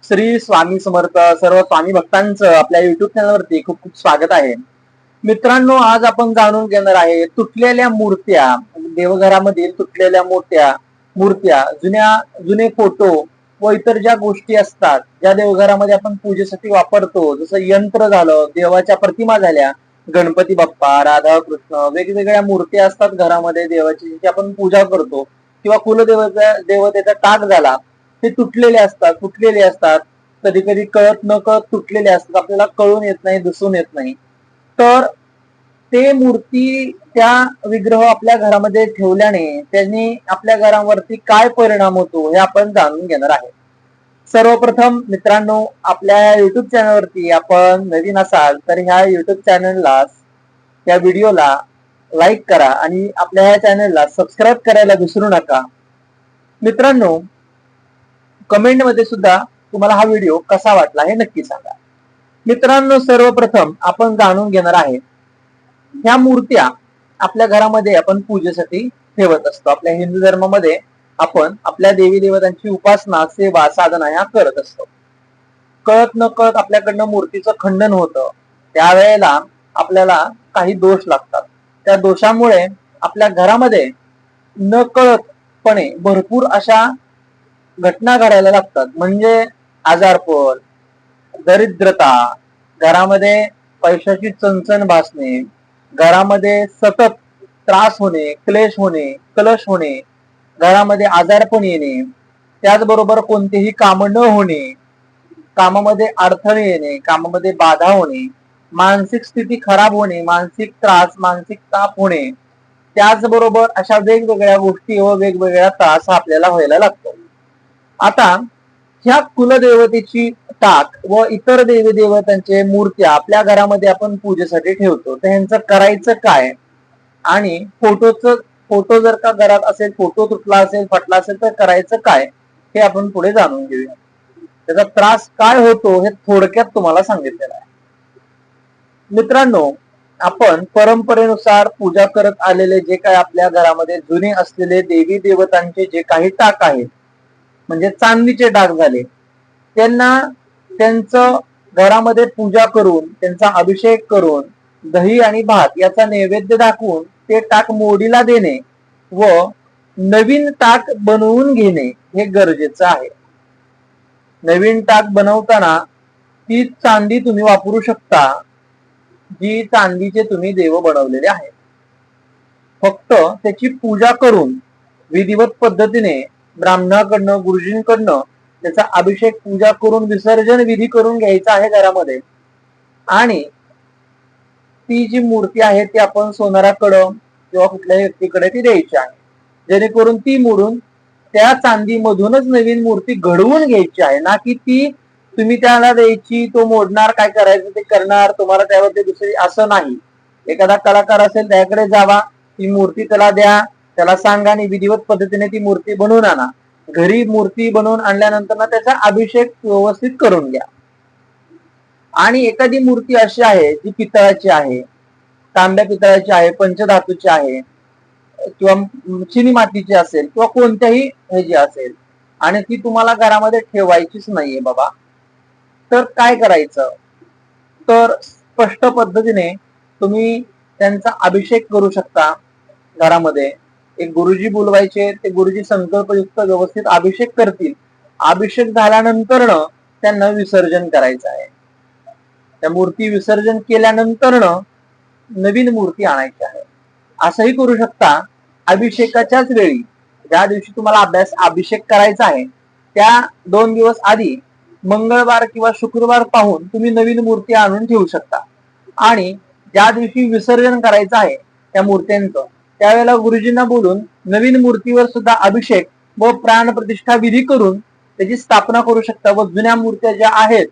श्री स्वामी समर्थ. सर्व स्वामी भक्तांचं आपल्या युट्यूब चॅनलवरती खूप खूप स्वागत आहे. मित्रांनो, आज आपण जाणून घेणार आहे तुटलेल्या मूर्त्या, देवघरामधील तुटलेल्या मोठ्या मूर्त्या, जुने फोटो व इतर ज्या गोष्टी असतात ज्या देवघरामध्ये आपण पूजेसाठी वापरतो, जसं यंत्र झालं, देवाच्या प्रतिमा झाल्या, गणपती बाप्पा, राधा कृष्ण, वेगवेगळ्या मूर्त्या असतात घरामध्ये देवाची, ज्याची आपण पूजा करतो, किंवा देवतेचा टाक झाला, ते तुटलेले असतात. कधी कधी कळत न कळत तुटलेले असतात, आपल्याला कळून येत नाही, दिसून येत नाही. तर ते मूर्ती, त्या विग्रह आपल्या घरामध्ये ठेवल्याने त्यांनी आपल्या घरावरती काय परिणाम होतो हे आपण जाणून घेणार आहे. सर्वप्रथम मित्रांनो, आपल्या युट्यूब चॅनलवरती आपण नवीन असाल तर ह्या युट्यूब चॅनलला, या व्हिडिओला लाईक करा आणि आपल्या ह्या चॅनलला सबस्क्राईब करायला विसरू नका. मित्रांनो, कमेंट मध्ये सुद्धा तुम्हाला हा व्हिडिओ कसा वाटला हे नक्की सांगा. मित्रांनो, सर्वप्रथम आपण जाणून घेणार आहे, ह्या मूर्त्या आपल्या घरामध्ये आपण पूजेसाठी ठेवत असतो. आपल्या हिंदू धर्मामध्ये आपण आपल्या देवी देवतांची उपासना, सेवा, साधना ह्या करत असतो. कळत न कळत आपल्याकडनं मूर्तीचं खंडन होतं, त्यावेळेला आपल्याला काही दोष लागतात. त्या दोषामुळे आपल्या घरामध्ये न कळतपणे भरपूर अशा घटना घडायला लागतात. म्हणजे आजारपण, दरिद्रता, घरामध्ये पैशाची चणचण भासणे, घरामध्ये सतत त्रास होणे, क्लेश होणे, कलश होणे, घरामध्ये आजारपण येणे, त्याचबरोबर कोणतेही काम न होणे, कामामध्ये अडथळे येणे, कामामध्ये बाधा होणे, मानसिक स्थिती खराब होणे, मानसिक त्रास, मानसिक ताप होणे, त्याचबरोबर अशा वेगवेगळ्या गोष्टी व वेगवेगळ्या त्रास आपल्याला व्हायला लागतो. आता ह्या कुलदेवतेची टाक व इतर देवी देवतांचे मूर्त्या आपल्या घरामध्ये आपण पूजेसाठी ठेवतो, तर ह्यांचं करायचं काय, आणि फोटो जर का घरात असेल, फोटो तुटला असेल, फाटला असेल, तर करायचं काय हे आपण पुढे जाणून घेऊया. त्याचा त्रास काय होतो हे थोडक्यात तुम्हाला सांगितलेलं आहे. मित्रांनो, आपण परंपरेनुसार पूजा करत आलेले जे काही आपल्या घरामध्ये जुने असलेले देवी देवतांचे जे काही टाक आहेत, म्हणजे चांदीचे टाक झाले, त्यांना त्यांचं घरामध्ये पूजा करून, त्यांचा अभिषेक करून, दही आणि भात याचा नैवेद्य दाखवून ते टाक मोडीला देणे व नवीन टाक बनवून घेणे हे गरजेचं आहे. नवीन टाक बनवताना ती चांदी तुम्ही वापरू शकता, जी चांदीचे तुम्ही देव बनवलेले आहेत. फक्त त्याची पूजा करून विधिवत पद्धतीने ब्राह्मणाकडनं, गुरुजींकडनं त्याचा अभिषेक, पूजा करून विसर्जन विधी करून घ्यायचा आहे घरामध्ये. आणि ती जी मूर्ती आहे ती आपण सोनाराकडं किंवा कुठल्याही व्यक्तीकडे ती द्यायची आहे, जेणेकरून ती मोडून त्या चांदीमधूनच नवीन मूर्ती घडवून घ्यायची आहे, ना की ती तुम्ही त्याला द्यायची, तो मोडणार, काय करायचं ते करणार, तुम्हाला त्यावरती दुसरी, असं नाही. एखादा कलाकार असेल, त्याकडे जावा, ती मूर्ती त्याला द्या, त्याला सांगा आणि विधिवत पद्धतीने ती मूर्ती बनवून आणा. घरी मूर्ती बनवून आणल्यानंतर ना त्याचा अभिषेक व्यवस्थित करून घ्या. आणि एखादी मूर्ती अशी आहे जी पितळाची आहे, तांब्या पितळाची आहे, पंचधातूची आहे, किंवा चिनी मातीची असेल, किंवा कोणत्याही ह्याची असेल, आणि ती तुम्हाला घरामध्ये ठेवायचीच नाहीये बाबा, तर काय करायचं, तर स्पष्ट पद्धतीने तुम्ही त्यांचा अभिषेक करू शकता. घरामध्ये एक गुरुजी बोलवायचे, ते गुरुजी संकल्पयुक्त व्यवस्थित अभिषेक करतील. अभिषेक झाल्यानंतर त्यांना विसर्जन करायचं आहे. त्या मूर्ती विसर्जन केल्यानंतर नवीन मूर्ती आणायची आहे. असंही करू शकता, अभिषेकाच्याच वेळी, ज्या दिवशी तुम्हाला अभिषेक करायचा आहे त्या 2 दिवस आधी मंगळवार किंवा शुक्रवार पाहून तुम्ही नवीन मूर्ती आणून ठेवू शकता. आणि ज्या दिवशी विसर्जन करायचं आहे त्या मूर्त्यांचं, त्यावेळेला गुरुजींना बोलून नवीन मूर्तीवर सुद्धा अभिषेक व प्राण प्रतिष्ठा विधी करून त्याची स्थापना करू शकता. व जुन्या मूर्त्या ज्या आहेत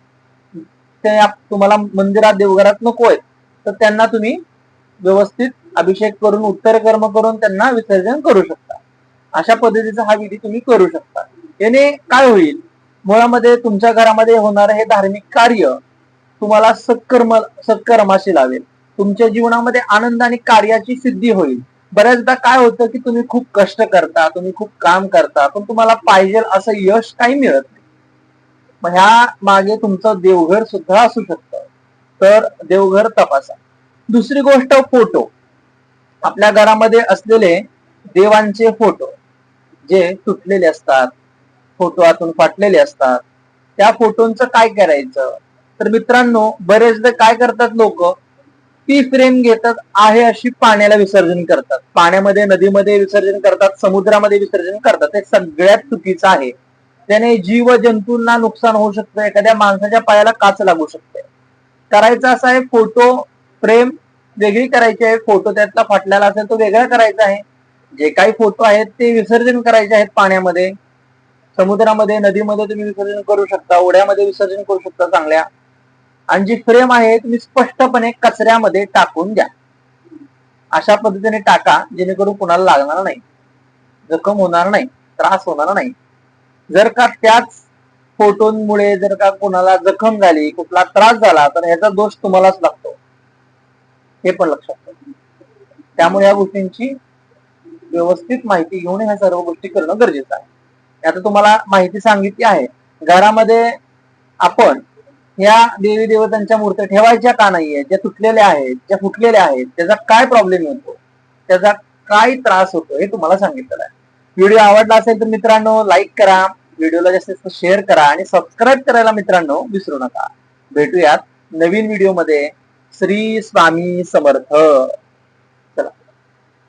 त्या तुम्हाला मंदिरात, देवघरात नको आहेत, तर त्यांना तुम्ही व्यवस्थित अभिषेक करून, उत्तर कर्म करून त्यांना विसर्जन करू शकता. अशा पद्धतीचा हा विधी तुम्ही करू शकता. याने काय होईल, मुळामध्ये तुमच्या घरामध्ये होणारं हे धार्मिक कार्य तुम्हाला सत्कर्माशी लावेल. तुमच्या जीवनामध्ये आनंद आणि कार्याची सिद्धी होईल. बऱ्याचदा काय होतं की तुम्ही खूप कष्ट करता, तुम्ही खूप काम करता, पण तुम्हाला पाहिजे असं यश काही मिळत नाही. मग ह्या मागे तुमचं देवघर सुद्धा असू शकतं, तर देवघर तपासा. दुसरी गोष्ट, फोटो. आपल्या घरामध्ये असलेले देवांचे फोटो जे तुटलेले असतात, फोटो आतून फाटलेले असतात, त्या फोटोंचं काय करायचं? तर मित्रांनो, बरेचदा काय करतात लोक, ती फ्रेम घेतात, आहे अशी पाण्याला विसर्जन करतात, पाण्यामध्ये, नदीमध्ये विसर्जन करतात, समुद्रामध्ये विसर्जन करतात. हे सगळ्यात चुकीचं आहे. त्याने जीव जंतूंना नुकसान होऊ शकतं, एखाद्या माणसाच्या पायाला काच लागू शकते. करायचं असं आहे, फोटो फ्रेम वेगळी करायची आहे, फोटो त्यातला फाटलेला असेल तो वेगळा करायचा आहे. जे काही फोटो आहेत ते विसर्जन करायचे आहेत पाण्यामध्ये, समुद्रामध्ये, नदीमध्ये तुम्ही विसर्जन करू शकता, ओढ्यामध्ये विसर्जन करू शकता चांगल्या. आणि जी फ्रेम आहे तुम्ही स्पष्टपणे कचऱ्यामध्ये टाकून द्या. अशा पद्धतीने टाका जेणेकरून कुणाला लागणार नाही, जखम होणार नाही, त्रास होणार नाही. जर का त्याच फोटोंमुळे जर का कुणाला जखम झाली, कुठला त्रास झाला, तर ह्याचा दोष तुम्हालाच लागतो, हे पण लक्षात ठेवा. त्यामुळे या गोष्टींची व्यवस्थित माहिती घेऊन ह्या सर्व गोष्टी करणं गरजेचं आहे. आता तुम्हाला माहिती सांगितली आहे. घरामध्ये आपण या देवी देवतांच्या मूर्त्या ठेवायच्या का नाहीये? ज्या तुटलेल्या आहेत, ज्या फुटलेल्या आहेत, त्याचा काय प्रॉब्लेम येतो, त्याचा काय त्रास होतो, हे तुम्हाला सांगितलेलं आहे. व्हिडिओ आवडला असेल तर मित्रांनो लाईक करा, व्हिडिओला जास्तीत जास्त शेअर करा आणि सबस्क्राईब करायला मित्रांनो विसरू नका. भेटूयात नवीन व्हिडिओमध्ये. श्री स्वामी समर्थ.